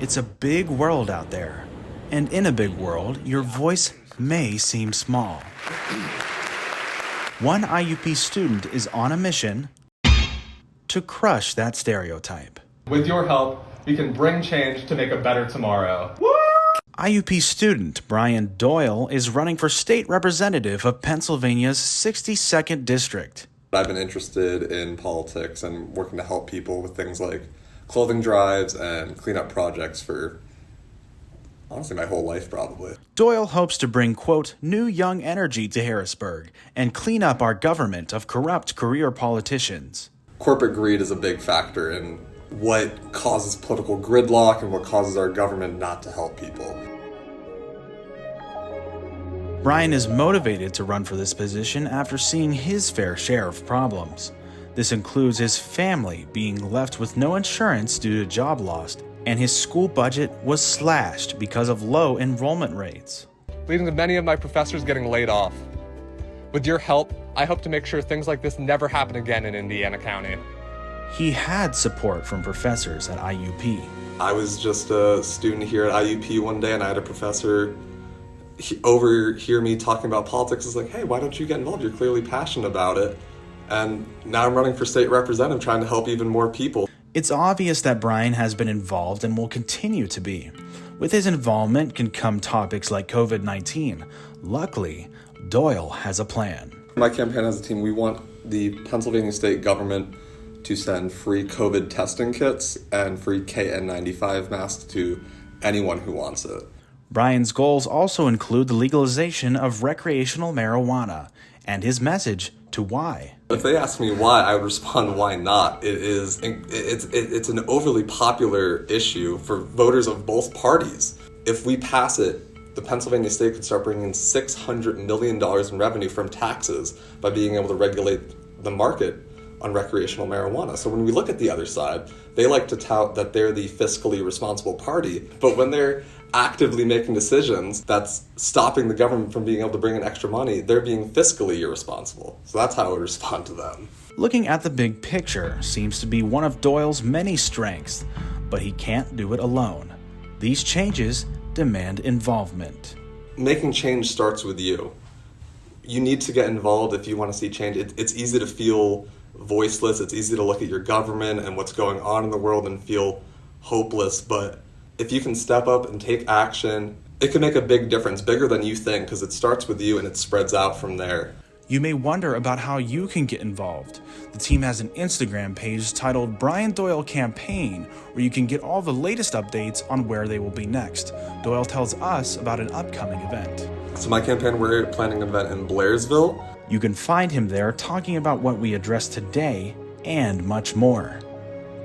It's a big world out there, and in a big world, your voice may seem small. One IUP student is on a mission to crush that stereotype. With your help, we can bring change to make a better tomorrow. Woo! IUP student Brian Doyle is running for state representative of Pennsylvania's 62nd district. I've been interested in politics and working to help people with things like clothing drives and cleanup projects for, honestly, my whole life probably. Doyle hopes to bring, quote, new young energy to Harrisburg and clean up our government of corrupt career politicians. Corporate greed is a big factor in what causes political gridlock and what causes our government not to help people. Brian is motivated to run for this position after seeing his fair share of problems. This includes his family being left with no insurance due to job loss, and his school budget was slashed because of low enrollment rates, Leading to many of my professors getting laid off. With your help, I hope to make sure things like this never happen again in Indiana County. He had support from professors at IUP. I was just a student here at IUP one day and I had a professor overhear me talking about politics. Is like, hey, why don't you get involved? You're clearly passionate about it. And now I'm running for state representative trying to help even more people. It's obvious that Brian has been involved and will continue to be. With his involvement can come topics like COVID-19. Luckily, Doyle has a plan. My campaign has a team. We want the Pennsylvania state government to send free COVID testing kits and free KN95 masks to anyone who wants it. Brian's goals also include the legalization of recreational marijuana and his message to why. If they ask me why, I would respond, why not? It's an overly popular issue for voters of both parties. If we pass it, the Pennsylvania state could start bringing in $600 million in revenue from taxes by being able to regulate the market on recreational marijuana. So when we look at the other side, they like to tout that they're the fiscally responsible party, but when they're actively making decisions that's stopping the government from being able to bring in extra money, they're being fiscally irresponsible. So that's how I would respond to them. Looking at the big picture seems to be one of Doyle's many strengths, but he can't do it alone. These changes demand involvement. Making change starts with you. You need to get involved if you want to see change. It's easy to feel voiceless. It's easy to look at your government and what's going on in the world and feel hopeless, but if you can step up and take action, it can make a big difference, bigger than you think, because it starts with you and it spreads out from there. You may wonder about how you can get involved. The team has an Instagram page titled Brian Doyle Campaign, where you can get all the latest updates on where they will be next. Doyle tells us about an upcoming event. So my campaign, we're planning an event in Blairsville. You can find him there talking about what we addressed today and much more.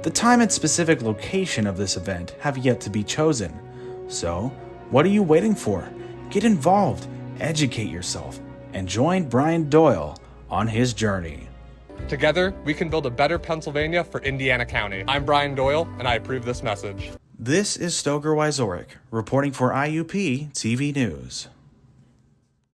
The time and specific location of this event have yet to be chosen. So, what are you waiting for? Get involved, educate yourself, and join Brian Doyle on his journey. Together, we can build a better Pennsylvania for Indiana County. I'm Brian Doyle, and I approve this message. This is Stoker Wyzorek, reporting for IUP TV News.